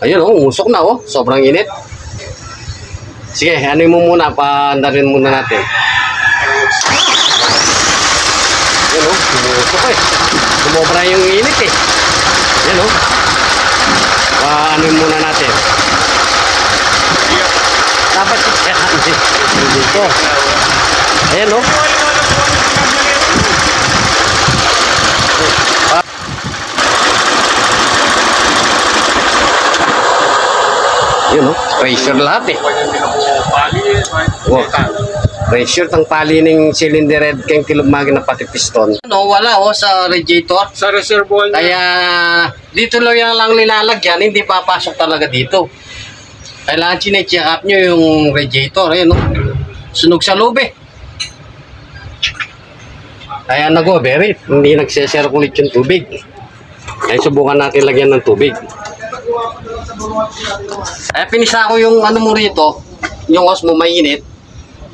Ayun oh, umusok na oh. Sobrang init. Sige, ano mo muna, paandarin muna natin. Ayun oh, umusok eh. Sumobra yung init eh. Ayun oh. Ano muna natin. Dapat i-check dito. Ayan o. Yun o. Pressure lahat eh. Pressure ng pali ng cylinder head kayong kilumagi na pati piston. No, wala o sa radiator. Sa reservoir niya. Kaya dito lang yung lang nilalagyan, hindi papasok talaga dito. Kailangan chinecheck up nyo yung radiator. Ayan o. Sunog sa loob eh. Kaya nag-overheat. Hindi nagse-circulate yung tubig. Kaya subukan natin lagyan ng tubig. Kaya pinisa ko yung ano mo rito, yung hose mo mainit.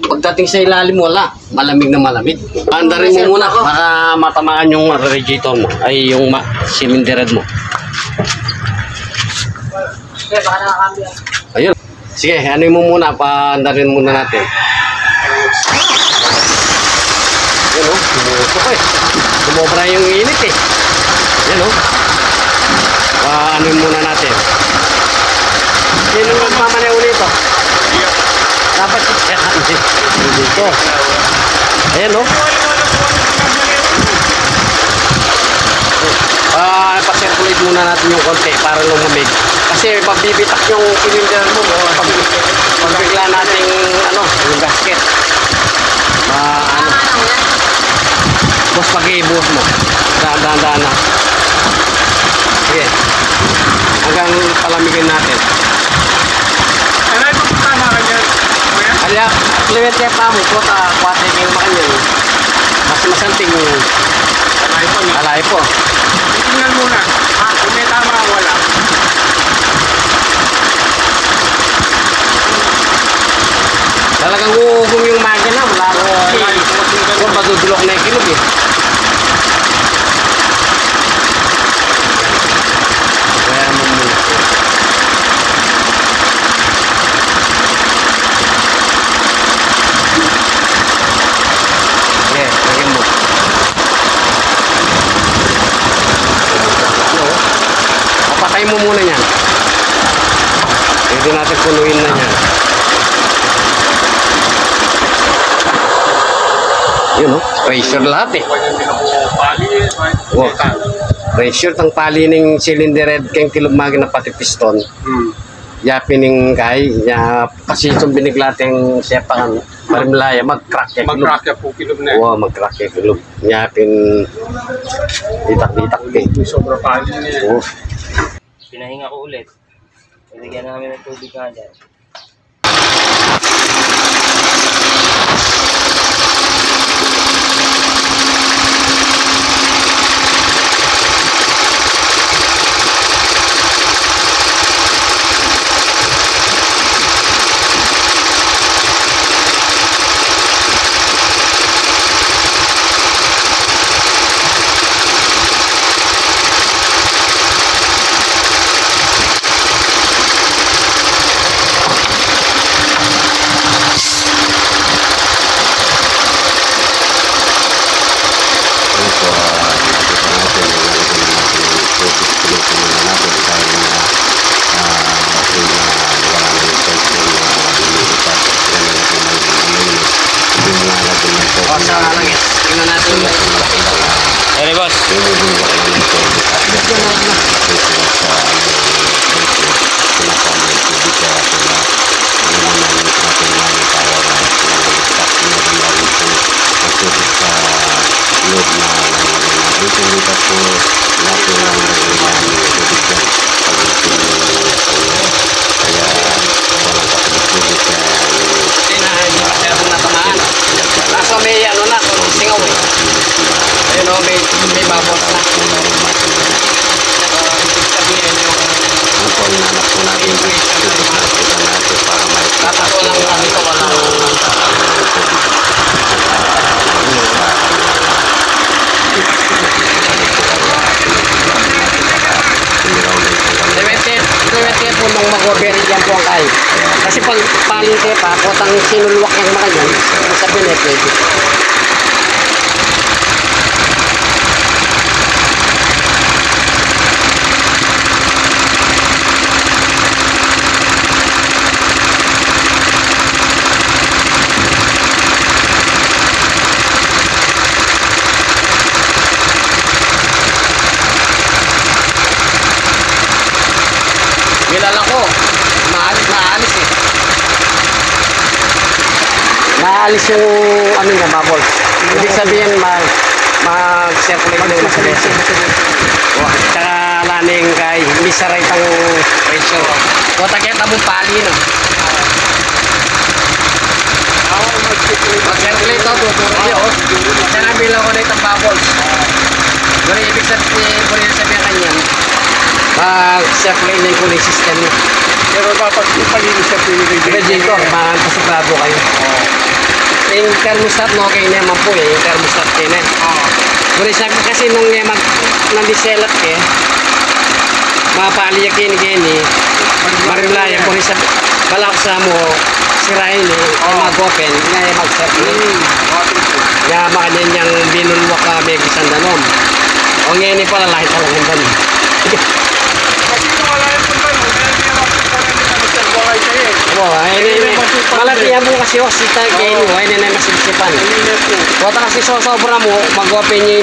Pagdating sa ilalim wala, malamig na malamig. Andarin mo muna para matamaan yung radiator mo, ay yung cylinder head mo. Ayun. Sige, ano mo muna, paandarin muna natin. Ayun o, umusok eh. Sumobra yung init eh. Ayun o. Ano muna natin. Sino magmamaneho nito? Dapat i-check dito. Ayan o. Pa-circulate muna natin yung konti para lumamig. Kasi mabibitak yung cylinder mo. Pag bigla nating yung gasket. Boss, pag-ibuhos mo. Dahan-dahan na. Sige. Hanggang palamigin natin. Ano ito tama ka dyan? Kaya, kliwet kaya pa mo po, kwate kayo makanyan. Mas masanting alay po. Tingnan muna. Kung may tama wala. Talagang uugong yung makina. Wala ko. Kung madudulok na yung kilog eh. Kaya mo muna. Okay, lagyan mo. Papatay mo muna yan. Pwede natin punuin na yan. Yun o, pressure lahat eh. Pressure ng pali ng cylinder head kayong kilumagi na pati piston. Yapin ng kay, kasi itong biniglating sepakan, parimlaya, mag-crack yung kilum. Mag-crack yung kilum na. Oo, mag-crack yung kilum. Yapin, ditak-ditak eh. Sobra pali na yan. Pinahinga ko ulit. Ilagyan namin ng tubig nga dyan. Tingnan natin. Ere boss. May babos na. Ibig sabihin yung tatato lang kami ito wala. May mag-operate yan po ang kayo. Kasi pag paling tepa, kotang sinulwak yung mga yan, sa pinet, pwede. Kilala ko, maalis eh. Maalis yung ano niya, bubbles. Ibig sabihin, mag-circulate na yung masalesi. Tsaka laning kay misarite ang pressure. O takita mong pali, no? Mag-circulate ito, tuturo niyo. Kaya nabilang ko na itong bubbles. Ganun ibig sabihin kanyan. Mag-circulate na yung cooling system niya. Pero dapat ipalinis sa Radiator, makakasugado kayo. Yung thermostat, no, kayo naman po eh. Yung thermostat kayo na. Ngunit sabi kasi nung nandiselat kayo, mapaliyak kini-kini, marilaya po rin sa balaksa mo, sirain eh, yung mag-open, nga mag-circulate. Nga makanyan niyang binulwak ka may isang danom. O ngayon pala, lahit talagang danom. Kasi kung wala yung pagkano, kaya hindi naman pagkano sa'yo. Malatihan mo kasi yung sita kayo mo, ay na masigsipan. Kota kasi sobra mo, mag-open nyo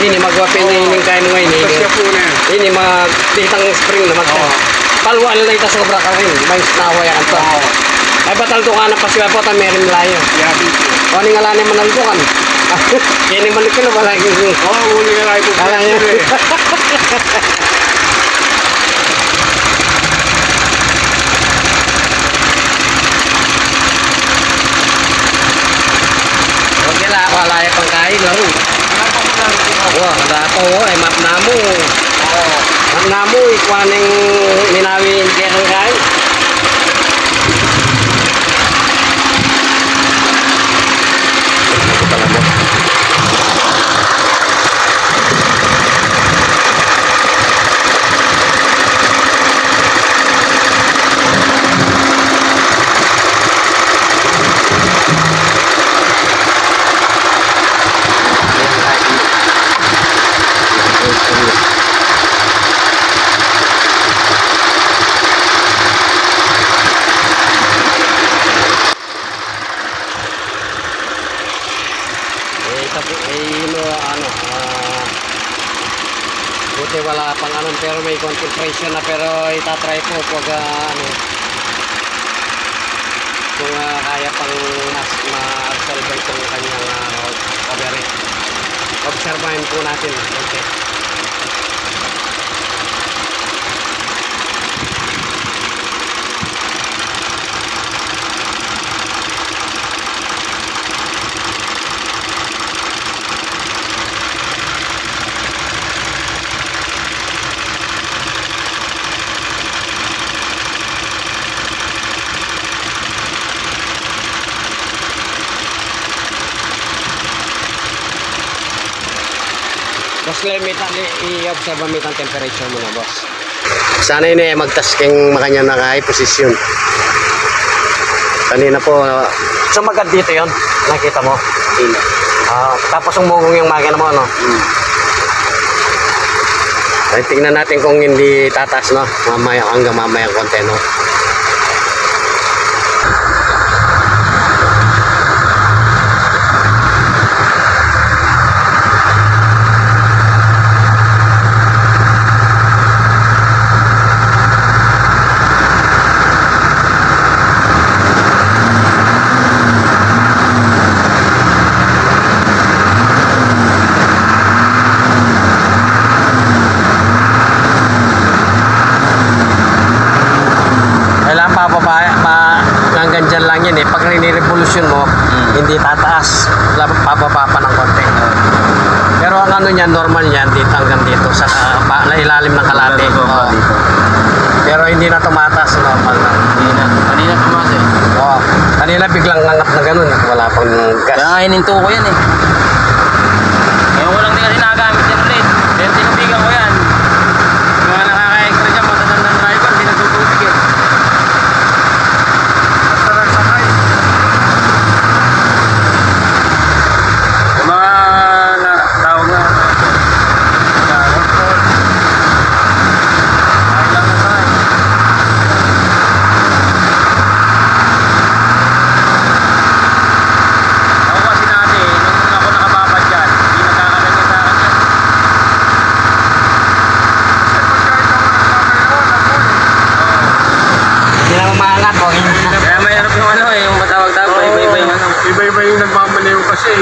yung mag-open nyo yung kain mo ngayon. Ini mag-ditang spring na palwala na ito sobra ka rin. May nawa yan ito. Ay batal to ka na pasiwa po, meron layo. O ni nga lang naman naldukan. Kaya naman ito na malagi. Huli nga lang ito. Kala nyo. Walaya pang kain laro. Wah, dato ay map namo. Map namo ikwaning minawin kaya kang kain. Buti wala pang anong pero may concentration na pero itatry po pag kung kaya pang mas ma-resolve itong kanyang overheat. Obserbahin po natin. Okay. Boss, i-observe mo ang temperature mo na, boss. Sana yun eh, mag-tasking makanya na kahit posisyon. Kanina po, sumagad dito yun. Nakita mo? Tapos umugong yung makina mo, no? Ay, tingnan natin kung hindi tatas, no? Mamaya, hanggang mamaya konti, no? Hanggang dyan lang yan eh. Pag rini-revolution mo, hindi tataas. Pababa pa ng konti. Pero ang ano niyan, normal yan, dito hanggang dito. Sa ilalim ng kalate. Pero hindi na tumataas. Normal na. Kanina tumaas eh. Kanina biglang nangap na ganun. Wala pang gas. Kaya hininto ko yan eh. Ngayon ko lang din kasi nakagamit yan ulit. Then tinubigan ko yan. Mga nakaka-extra dyan, matatandang driver, pinagtutubig ba yung nagmamaneho kasi,